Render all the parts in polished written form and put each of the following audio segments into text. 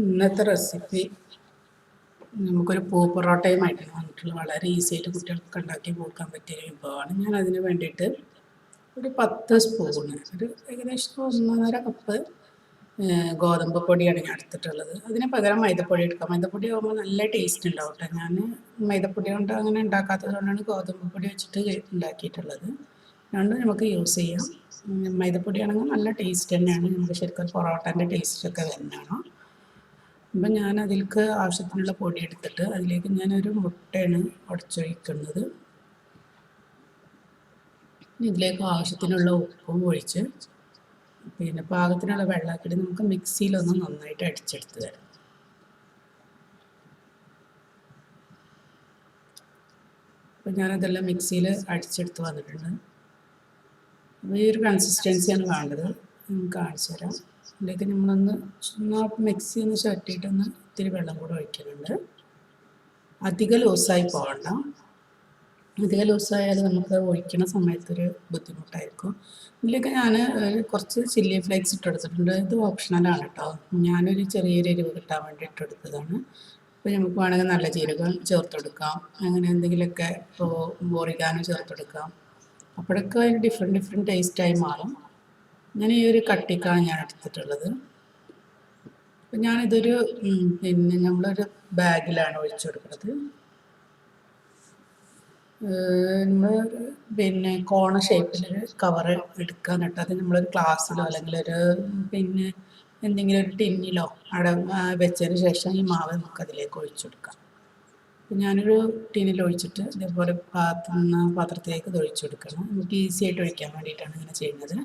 ഇന്നത്തെ റെസിപ്പി നമുക്കൊരു പൂ പൊറോട്ടയുമായിട്ടാണ് വന്നിട്ടുള്ളത്. വളരെ ഈസി ആയിട്ട് കുട്ടികൾക്ക് ഉണ്ടാക്കി കൊടുക്കാൻ പറ്റിയ ഒരു വിഭവമാണ്. ഞാൻ അതിന് വേണ്ടിയിട്ട് ഒരു 10 സ്പൂണ്, ഒരു ഏകദേശം 1.5 കപ്പ് ഗോതമ്പ് പൊടിയാണ് ഞാൻ എടുത്തിട്ടുള്ളത്. അതിന് പകരം മൈദപ്പൊടി എടുക്കാം. മൈദപ്പൊടി ആകുമ്പോൾ നല്ല ടേസ്റ്റ് ഉണ്ടാവും കേട്ടോ. ഞാൻ മൈദപ്പൊടി കൊണ്ട് അങ്ങനെ ഉണ്ടാക്കാത്തത് കൊണ്ടാണ് ഗോതമ്പ് പൊടി വെച്ചിട്ട് ഉണ്ടാക്കിയിട്ടുള്ളത്. രണ്ടും നമുക്ക് യൂസ് ചെയ്യാം. മൈദപ്പൊടിയാണെങ്കിൽ നല്ല ടേസ്റ്റ് തന്നെയാണ്, നമുക്ക് ശരിക്കും പൊറോട്ടൻ്റെ ടേസ്റ്റൊക്കെ വരുന്നതാണ്. അപ്പം ഞാൻ അതിലേക്ക് ആവശ്യത്തിനുള്ള പൊടി എടുത്തിട്ട് അതിലേക്ക് ഞാനൊരു മുട്ടയാണ് ഉടച്ചൊഴിക്കുന്നത്. ഇതിലേക്ക് ആവശ്യത്തിനുള്ള ഉപ്പും ഒഴിച്ച് പിന്നെ പാകത്തിനുള്ള വെള്ളമാക്കിയിട്ട് നമുക്ക് മിക്സിയിലൊന്ന് നന്നായിട്ട് അടിച്ചെടുത്ത് തരാം. അപ്പം ഞാനതെല്ലാം മിക്സിയിൽ അടിച്ചെടുത്ത് വന്നിട്ടുണ്ട്. അപ്പോൾ ഈ ഒരു കൺസിസ്റ്റൻസിയാണ് വേണ്ടത്. കാണിച്ചു തരാം. അതിലേക്ക് നമ്മളൊന്ന് മിക്സി ഒന്ന് ചട്ടിയിട്ടൊന്ന് ഇത്തിരി വെള്ളം കൂടെ ഒഴിക്കുന്നുണ്ട്. അധികം ലൂസായി പോകണ്ട. അധികം ലൂസായാൽ നമുക്ക് ഒഴിക്കുന്ന സമയത്തൊരു ബുദ്ധിമുട്ടായിരിക്കും. ഇതിലേക്ക് ഞാൻ കുറച്ച് ചില്ലി ഫ്ലേക്സ് ഇട്ടെടുത്തിട്ടുണ്ട്. ഇത് ഓപ്ഷണലാണ് കേട്ടോ. ഞാനൊരു ചെറിയൊരു എരിവ് കിട്ടാൻ വേണ്ടി ഇട്ടെടുത്തതാണ്. അപ്പോൾ നമുക്ക് വേണമെങ്കിൽ നല്ല ജീരകം ചേർത്തെടുക്കാം, അങ്ങനെ എന്തെങ്കിലുമൊക്കെ. ഇപ്പോൾ ഓറിഗാനോ ചേർത്തെടുക്കാം. അപ്പോഴൊക്കെ അതിന് ഡിഫറെൻറ്റ് ടേസ്റ്റായി മാറും. ഞാൻ ഈ ഒരു കട്ടിക്കാണ് ഞാൻ എടുത്തിട്ടുള്ളത്. അപ്പം ഞാനിതൊരു പിന്നെ നമ്മളൊരു ബാഗിലാണ് ഒഴിച്ചു കൊടുക്കുന്നത്. നമ്മൾ പിന്നെ കോണ ഷേപ്പിലൊരു കവർ എടുക്കുക. എന്നിട്ട് അത് നമ്മളൊരു ഗ്ലാസ്സിലോ അല്ലെങ്കിൽ ഒരു പിന്നെ എന്തെങ്കിലും ഒരു ടിന്നിലോ വെച്ചതിന് ശേഷം ഈ മാവ് നമുക്ക് അതിലേക്ക് ഒഴിച്ചു കൊടുക്കാം. അപ്പം ഞാനൊരു ടിന്നിൽ ഒഴിച്ചിട്ട് ഇതേപോലെ പാത്രത്തിലേക്ക് ഇത് ഒഴിച്ചു കൊടുക്കണം. നമുക്ക് ഈസി ആയിട്ട് ഒഴിക്കാൻ വേണ്ടിയിട്ടാണ് ഇങ്ങനെ ചെയ്യുന്നത്.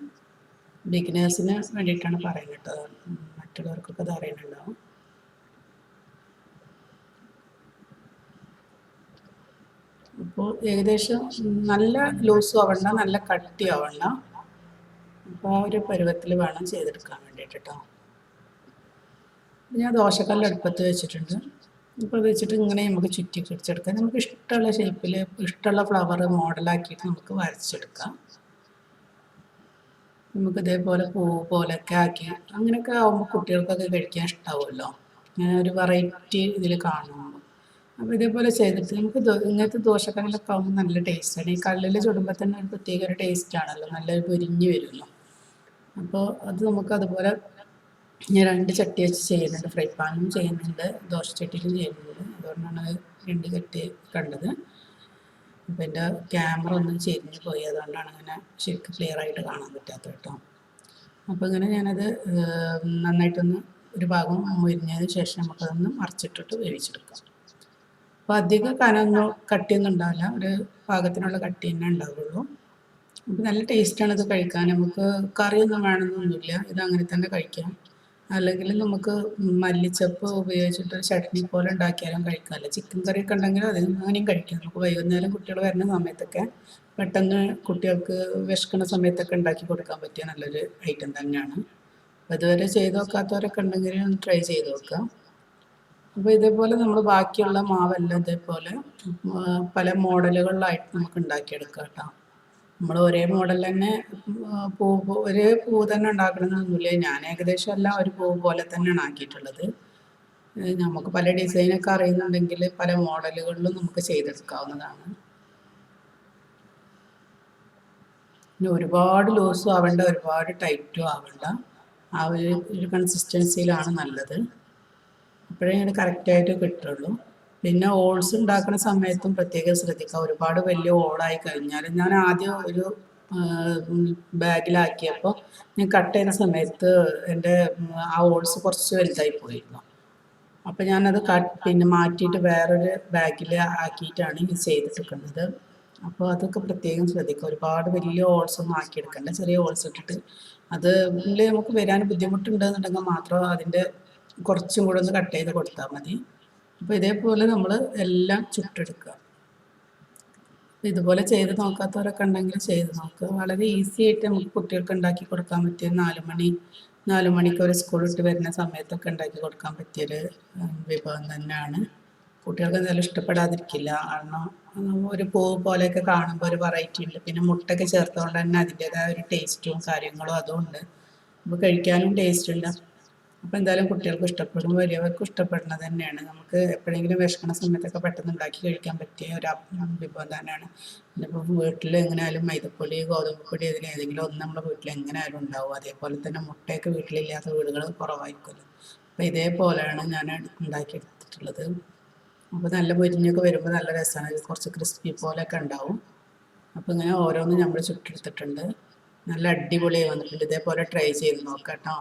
ബിഗിനേഴ്സിന് വേണ്ടിയിട്ടാണ് പറയുന്നത്, മറ്റുള്ളവർക്കൊക്കെ അത് അറിയുന്നുണ്ടാവും. അപ്പോൾ ഏകദേശം നല്ല ലൂസും ആവണ്ട, നല്ല കട്ടി ആവണ്ട. അപ്പോൾ ആ ഒരു പരുവത്തിൽ വേണം ചെയ്തെടുക്കാൻ വേണ്ടിയിട്ട് കേട്ടോ. ഞാൻ ദോശക്കല്ല് അടുപ്പത്ത് വെച്ചിട്ടുണ്ട്. ഇപ്പോൾ അത് വെച്ചിട്ട് ഇങ്ങനെ നമുക്ക് ചുറ്റി പിടിച്ചെടുക്കാം. നമുക്ക് ഇഷ്ടമുള്ള ഷേപ്പിൽ ഇഷ്ടമുള്ള ഫ്ലവർ മോഡലാക്കിയിട്ട് നമുക്ക് വരച്ചെടുക്കാം. നമുക്ക് ഇതേപോലെ പൂ പോലെയൊക്കെ ആക്കി അങ്ങനെയൊക്കെ ആകുമ്പോൾ കുട്ടികൾക്കൊക്കെ കഴിക്കാൻ ഇഷ്ടമാവുമല്ലോ, അങ്ങനെ ഒരു വെറൈറ്റി ഇതിൽ കാണുമ്പോൾ. അപ്പോൾ ഇതേപോലെ ചെയ്തിട്ട് നമുക്ക് ഇങ്ങനത്തെ ദോശക്കല്ലിലൊക്കെ ആകുമ്പോൾ നല്ല ടേസ്റ്റാണ്. ഈ കല്ലിൽ ചുടുമ്പോൾ തന്നെ ഒരു പ്രത്യേക ഒരു ടേസ്റ്റാണല്ലോ, നല്ല പൊരിഞ്ഞ് വരുമല്ലോ. അപ്പോൾ അത് നമുക്ക് അതുപോലെ ഞാൻ 2 ചട്ടി വെച്ച് ചെയ്യുന്നുണ്ട്. ഫ്രൈ പാനിലും ചെയ്യുന്നുണ്ട്, ദോശച്ചട്ടിയിലും ചെയ്യുന്നുണ്ട്. അതുകൊണ്ടാണ് 2 ചട്ടി കണ്ടത്. അപ്പോൾ എൻ്റെ ക്യാമറ ഒന്ന് ചെരിഞ്ഞ് പോയി, അതുകൊണ്ടാണ് അങ്ങനെ ശരിക്കും ക്ലിയറായിട്ട് കാണാൻ പറ്റാത്തത് കേട്ടോ. അപ്പോൾ ഇങ്ങനെ ഞാനത് നന്നായിട്ടൊന്ന് ഒരു ഭാഗം മുരിഞ്ഞതിന് ശേഷം നമുക്കതൊന്ന് മറിച്ചിട്ടിട്ട് വേവിച്ചെടുക്കാം. അപ്പോൾ അധികം കട്ടിയൊന്നും ഉണ്ടാവില്ല, ഒരു പാകത്തിനുള്ള കട്ടി തന്നെ ഉണ്ടാവുള്ളൂ. അപ്പോൾ നല്ല ടേസ്റ്റാണ് ഇത് കഴിക്കാൻ. നമുക്ക് കറിയൊന്നും വേണമെന്നൊന്നുമില്ല, ഇതങ്ങനെ തന്നെ കഴിക്കാം. അല്ലെങ്കിൽ നമുക്ക് മല്ലിച്ചപ്പ് ഉപയോഗിച്ചിട്ട് ചട്നി പോലെ ഉണ്ടാക്കിയാലും കഴിക്കാമല്ലോ. ചിക്കൻ കറിയൊക്കെ ഉണ്ടെങ്കിൽ അങ്ങനെയും കഴിക്കാം. നമുക്ക് വൈകുന്നേരം കുട്ടികൾ വരുന്ന സമയത്തൊക്കെ പെട്ടെന്ന് കുട്ടികൾക്ക് വിശക്കുന്ന സമയത്തൊക്കെ ഉണ്ടാക്കി കൊടുക്കാൻ പറ്റിയ നല്ലൊരു ഐറ്റം തന്നെയാണ്. അപ്പോൾ ഇതുവരെ ചെയ്ത് നോക്കാത്തവരൊക്കെ ഉണ്ടെങ്കിൽ ഒന്ന് ട്രൈ ചെയ്ത് നോക്കാം. അപ്പോൾ ഇതേപോലെ നമ്മൾ ബാക്കിയുള്ള മാവെല്ലാം ഇതേപോലെ പല മോഡലുകളിലായിട്ട് നമുക്ക് ഉണ്ടാക്കിയെടുക്കാം കേട്ടോ. നമ്മൾ ഒരേ മോഡൽ തന്നെ ഒരേ പൂ തന്നെ ഉണ്ടാക്കണമെന്നൊന്നുമില്ല. ഞാൻ ഏകദേശം എല്ലാം ഒരു പൂ പോലെ തന്നെയാണ് ആക്കിയിട്ടുള്ളത്. നമുക്ക് പല ഡിസൈനൊക്കെ അറിയുന്നുണ്ടെങ്കിൽ പല മോഡലുകളിലും നമുക്ക് ചെയ്തെടുക്കാവുന്നതാണ്. പിന്നെ ഒരുപാട് ലൂസും ആവണ്ട, ഒരുപാട് ടൈറ്റും ആവണ്ട. ആ ഒരു കൺസിസ്റ്റൻസിയിലാണ് നല്ലത്. അപ്പോഴേ ഇങ്ങനെ കറക്റ്റായിട്ട് കിട്ടുള്ളൂ. പിന്നെ ഓൾസ് ഉണ്ടാക്കുന്ന സമയത്തും പ്രത്യേകം ശ്രദ്ധിക്കുക. ഒരുപാട് വലിയ ഓളായി കഴിഞ്ഞാൽ, ഞാൻ ആദ്യം ഒരു ബാഗിലാക്കിയപ്പോൾ ഞാൻ കട്ട് ചെയ്യുന്ന സമയത്ത് എൻ്റെ ആ ഓൾസ് കുറച്ച് വലുതായി പോയിരുന്നു. അപ്പോൾ ഞാനത് പിന്നെ മാറ്റിയിട്ട് വേറൊരു ബാഗിൽ ആക്കിയിട്ടാണ് ഇത് ചെയ്തിട്ടിരിക്കുന്നത്. അപ്പോൾ അതൊക്കെ പ്രത്യേകം ശ്രദ്ധിക്കുക. ഒരുപാട് വലിയ ഓൾസൊന്നും ആക്കിയെടുക്കണ്ട, ചെറിയ ഓൾസ് ഇട്ടിട്ട് അത് നമുക്ക് വരാൻ ബുദ്ധിമുട്ടുണ്ടെന്നുണ്ടെങ്കിൽ മാത്രം അതിൻ്റെ കുറച്ചും കൂടെ ഒന്ന് കട്ട് ചെയ്ത് കൊടുത്താൽ മതി. അപ്പോൾ ഇതേപോലെ നമ്മൾ എല്ലാം ചുട്ടെടുക്കുക. ഇതുപോലെ ചെയ്ത് നോക്കാത്തവരൊക്കെ ഉണ്ടെങ്കിൽ ചെയ്ത് നോക്കുക. വളരെ ഈസി ആയിട്ട് നമുക്ക് കുട്ടികൾക്ക് ഉണ്ടാക്കി കൊടുക്കാൻ പറ്റിയ 4 മണിക്ക് ഒരു സ്കൂൾ വിട്ട് വരുന്ന സമയത്തൊക്കെ ഉണ്ടാക്കി കൊടുക്കാൻ പറ്റിയൊരു വിഭവം തന്നെയാണ്. കുട്ടികൾക്ക് എന്തായാലും ഇഷ്ടപ്പെടാതിരിക്കില്ല. കാരണം ഒരു പൂ പോലെയൊക്കെ കാണുമ്പോൾ ഒരു വെറൈറ്റി ഉണ്ട്. പിന്നെ മുട്ടയൊക്കെ ചേർത്തുകൊണ്ട് തന്നെ അതിൻ്റേതായ ഒരു ടേസ്റ്റും കാര്യങ്ങളും അതുകൊണ്ട് നമുക്ക് കഴിക്കാനും ടേസ്റ്റ് ഉണ്ട്. അപ്പോൾ എന്തായാലും കുട്ടികൾക്ക് ഇഷ്ടപ്പെടും, വലിയവർക്കും ഇഷ്ടപ്പെടുന്നത് തന്നെയാണ്. നമുക്ക് എപ്പോഴെങ്കിലും വിശക്കണ സമയത്തൊക്കെ പെട്ടെന്ന് ഉണ്ടാക്കി കഴിക്കാൻ പറ്റിയ ഒരു വിഭവം തന്നെയാണ്. പിന്നെ ഇപ്പോൾ വീട്ടിൽ എങ്ങനെയായാലും മൈദപ്പൊടി, ഗോതമ്പ് പൊടി അതിലേതെങ്കിലും ഒന്ന് നമ്മുടെ വീട്ടിൽ എങ്ങനെയായാലും ഉണ്ടാവും. അതേപോലെ തന്നെ മുട്ടയൊക്കെ വീട്ടിലില്ലാത്ത വീടുകൾ കുറവായിരിക്കുമല്ലോ. അപ്പോൾ ഇതേപോലെയാണ് ഞാൻ ഉണ്ടാക്കിയെടുത്തിട്ടുള്ളത്. അപ്പോൾ നല്ല മുരിഞ്ഞൊക്കെ വരുമ്പോൾ നല്ല രസമാണ്, കുറച്ച് ക്രിസ്പി പോലെയൊക്കെ ഉണ്ടാവും. അപ്പോൾ ഇങ്ങനെ ഓരോന്നും നമ്മൾ ചുട്ടെടുത്തിട്ടുണ്ട്. നല്ല അടിപൊളിയായി വന്നിട്ടുണ്ട്. ഇതേപോലെ ട്രൈ ചെയ്ത് നോക്കാം കേട്ടോ.